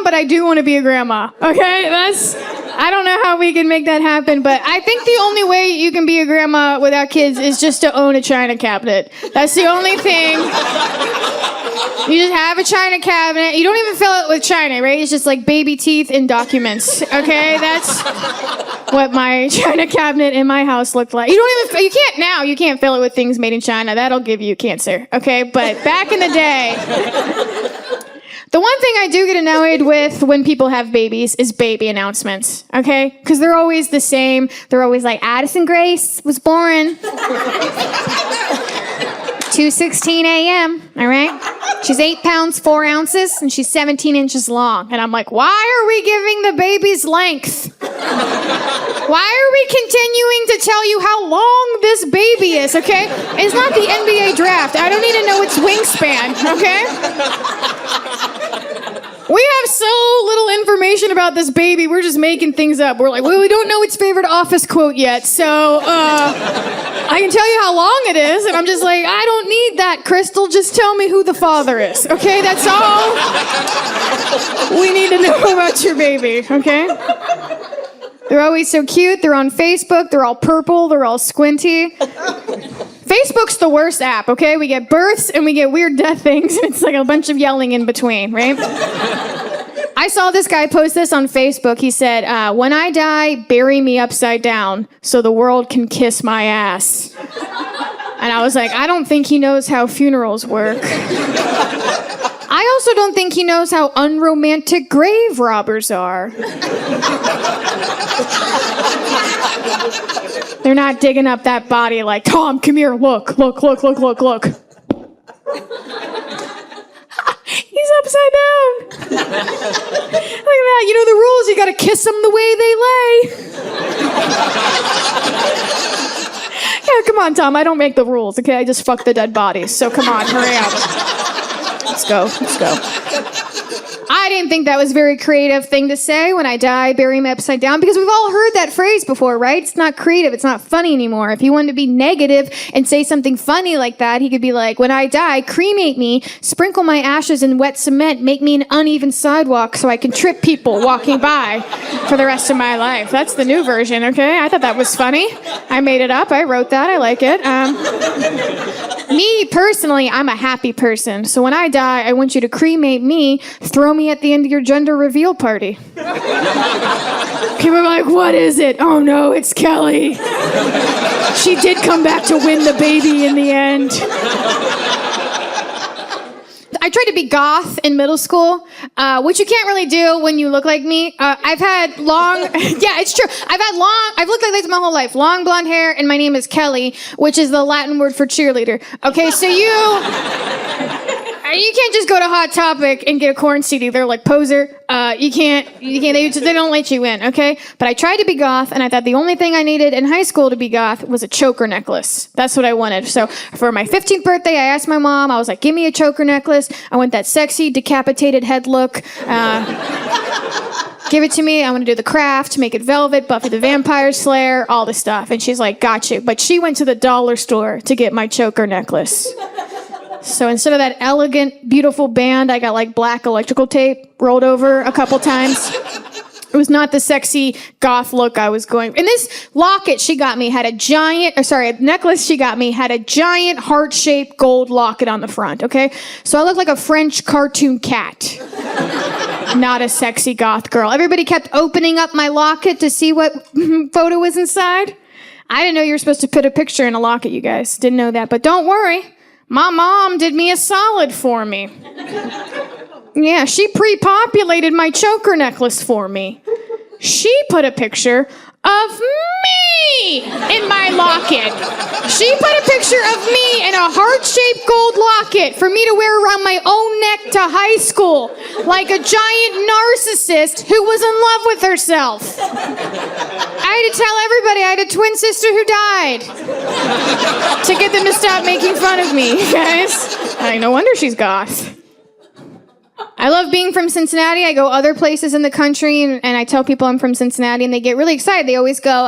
but I do want to be a grandma. Okay, I don't know how we can make that happen, but I think the only way you can be a grandma without kids is just to own a china cabinet. That's the only thing. You just have a china cabinet. You don't even fill it with china, right? It's just like baby teeth and documents. Okay, that's what my china cabinet in my house looked like. You can't fill it with things made in China. That'll give you cancer. Okay, but back in the day, the one thing I do get annoyed with when people have babies is baby announcements, okay? Because they're always the same. They're always like, Addison Grace was born 2:16 a.m., all right? She's 8 pounds, 4 ounces, and she's 17 inches long. And I'm like, why are we giving the baby's length? Why are we continuing to tell you how long this baby is, okay? It's not the NBA draft. I don't need to know its wingspan, okay? We have so little information about this baby, we're just making things up. We're like, well, we don't know its favorite office quote yet, so I can tell you how long it is, and I'm just like, I don't need that, Crystal. Just tell me who the father is, okay? That's all we need to know about your baby, okay? They're always so cute. They're on Facebook. They're all purple. They're all squinty. Facebook's the worst app, okay? We get births and we get weird death things, and it's like a bunch of yelling in between, right? I saw this guy post this on Facebook. He said, when I die, bury me upside down so the world can kiss my ass. And I was like, I don't think he knows how funerals work. I also don't think he knows how unromantic grave robbers are. They're not digging up that body like, Tom, come here, look. He's upside down. Look at that. You know the rules. You gotta kiss them the way they lay. Yeah, come on, Tom. I don't make the rules, okay? I just fuck the dead bodies. So come on, hurry up. Let's go. I didn't think that was a very creative thing to say. When I die, bury me upside down, because we've all heard that phrase before, right? It's not creative. It's not funny anymore. If he wanted to be negative and say something funny like that, he could be like, when I die, cremate me, sprinkle my ashes in wet cement, make me an uneven sidewalk so I can trip people walking by for the rest of my life. That's the new version, okay? I thought that was funny. I made it up. I wrote that. I like it. Me, personally, I'm a happy person. So when I die, I want you to cremate me, throw me at the end of your gender reveal party. People are like, what is it? Oh no, it's Kelly. She did come back to win the baby in the end. I tried to be goth in middle school, which you can't really do when you look like me. I've had long, yeah, it's true. I've looked like this my whole life. Long blonde hair, and my name is Kelly, which is the Latin word for cheerleader. Okay, so you can't just go to Hot Topic and get a corn CD. They're like, poser. You can't, they don't let you in, okay? But I tried to be goth, and I thought the only thing I needed in high school to be goth was a choker necklace. That's what I wanted. So for my 15th birthday, I asked my mom, I was like, give me a choker necklace. I want that sexy, decapitated head look. Give it to me. I want to do the craft, make it velvet, Buffy the Vampire Slayer, all the stuff. And she's like, got you. But she went to the dollar store to get my choker necklace. So instead of that elegant, beautiful band, I got like black electrical tape rolled over a couple times. It was not the sexy goth look I was going. And this locket she got me had a necklace she got me had a giant heart-shaped gold locket on the front, okay? So I looked like a French cartoon cat. Not a sexy goth girl. Everybody kept opening up my locket to see what photo was inside. I didn't know you were supposed to put a picture in a locket, you guys. Didn't know that, but don't worry. My mom did me a solid for me. Yeah, she pre-populated my choker necklace for me. She put a picture of me in my locket. She put a picture of me in a heart-shaped gold locket for me to wear around my own neck to high school, like a giant narcissist who was in love with herself. I had to tell everybody I had a twin sister who died to get them to stop making fun of me, guys. No wonder she's goth. I love being from Cincinnati. I go other places in the country, and I tell people I'm from Cincinnati, and they get really excited. They always go,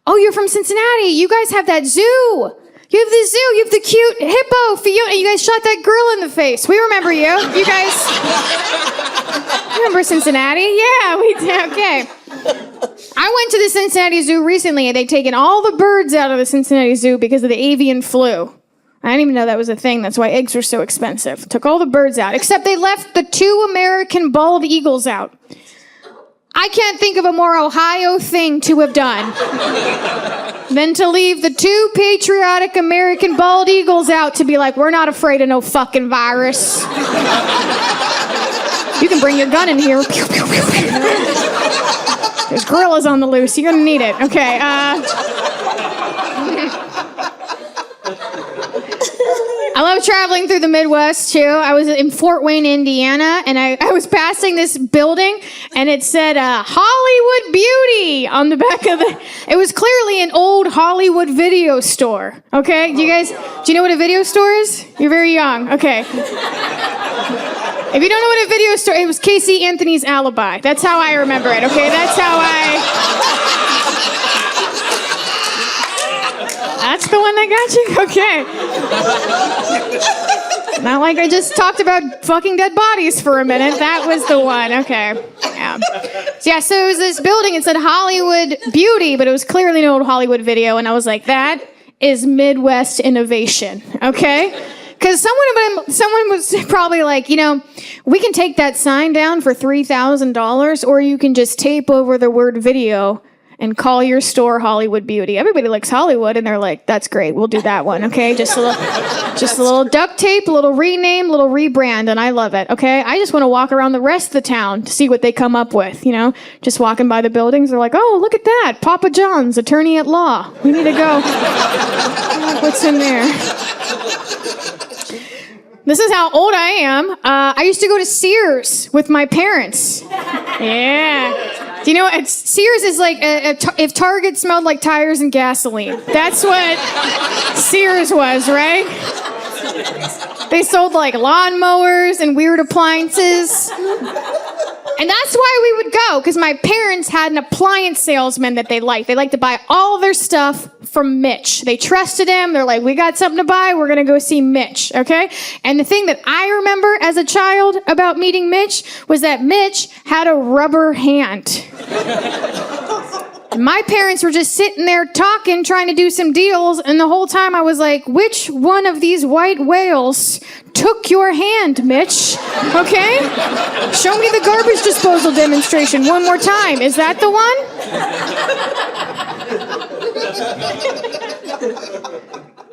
oh, you're from Cincinnati. You guys have that zoo. You have the zoo. You have the cute hippo. Fiona. You guys shot that girl in the face. We remember you. You guys. remember Cincinnati? Yeah, we did. Okay. I went to the Cincinnati Zoo recently, and they'd taken all the birds out of the Cincinnati Zoo because of the avian flu. I didn't even know that was a thing. That's why eggs were so expensive. Took all the birds out, except they left the 2 American bald eagles out. I can't think of a more Ohio thing to have done than to leave the 2 patriotic American bald eagles out to be like, we're not afraid of no fucking virus. You can bring your gun in here. Pew, pew, pew, pew. There's gorillas on the loose. You're gonna need it. Okay. I love traveling through the Midwest, too. I was in Fort Wayne, Indiana, and I was passing this building, and it said, Hollywood Beauty on the back of the... It was clearly an old Hollywood video store, okay? Do you know what a video store is? You're very young, okay. If you don't know what a video store... It was Casey Anthony's Alibi. That's how I remember it, okay? That's how That's the one that got you? Okay. Not like I just talked about fucking dead bodies for a minute. That was the one. Okay. Yeah. So it was this building. It said Hollywood Beauty, but it was clearly an old Hollywood video. And I was like, that is Midwest innovation. Okay? Because someone was probably like, we can take that sign down for $3,000, or you can just tape over the word video and call your store Hollywood Beauty. Everybody likes Hollywood, and they're like, that's great, we'll do that one, okay? Just a little duct tape, a little rename, a little rebrand, and I love it, okay? I just want to walk around the rest of the town to see what they come up with, Just walking by the buildings, they're like, oh, look at that, Papa John's, attorney at law. We need to go. What's in there? This is how old I am. I used to go to Sears with my parents. Yeah. Do you know what? Sears is like if Target smelled like tires and gasoline. That's what Sears was, right? They sold like lawnmowers and weird appliances. And that's why we would go, because my parents had an appliance salesman that they liked. They liked to buy all their stuff from Mitch. They trusted him. They're like, we got something to buy. We're going to go see Mitch, okay? And the thing that I remember as a child about meeting Mitch was that Mitch had a rubber hand. And my parents were just sitting there talking, trying to do some deals, and the whole time I was like, which one of these white whales took your hand, Mitch? Okay? Show me the garbage disposal demonstration one more time. Is that the one?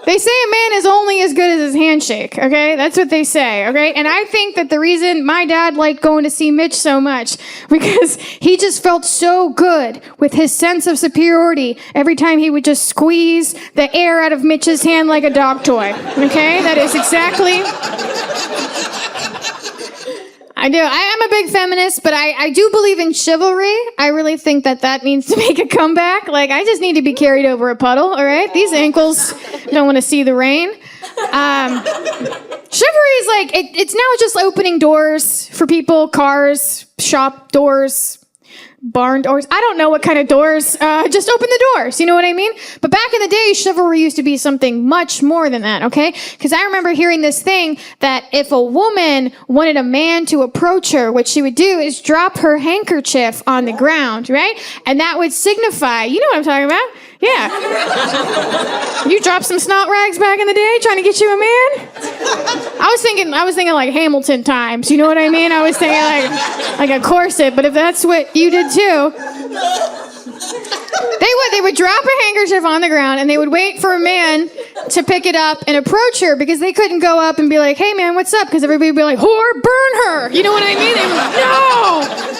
They say a man is only as good as his handshake, okay? That's what they say, okay? And I think that the reason my dad liked going to see Mitch so much, because he just felt so good with his sense of superiority every time he would just squeeze the air out of Mitch's hand like a dog toy, okay? That is exactly... I do. I am a big feminist, but I do believe in chivalry. I really think that needs to make a comeback. Like, I just need to be carried over a puddle, all right? These ankles don't want to see the rain. Chivalry is like, it's now just opening doors for people, cars, shop doors, barn doors. I don't know what kind of doors. Just open the doors. You know what I mean? But back in the day, chivalry used to be something much more than that, okay? Because I remember hearing this thing that if a woman wanted a man to approach her, what she would do is drop her handkerchief on the ground, right? And that would signify, you know what I'm talking about? Yeah. You dropped some snot rags back in the day trying to get you a man? I was thinking like Hamilton times, you know what I mean? I was thinking like a corset, but if that's what you did too. They would drop a handkerchief on the ground and they would wait for a man to pick it up and approach her because they couldn't go up and be like, hey man, what's up? Because everybody would be like, whore, burn her. You know what I mean? They would, no!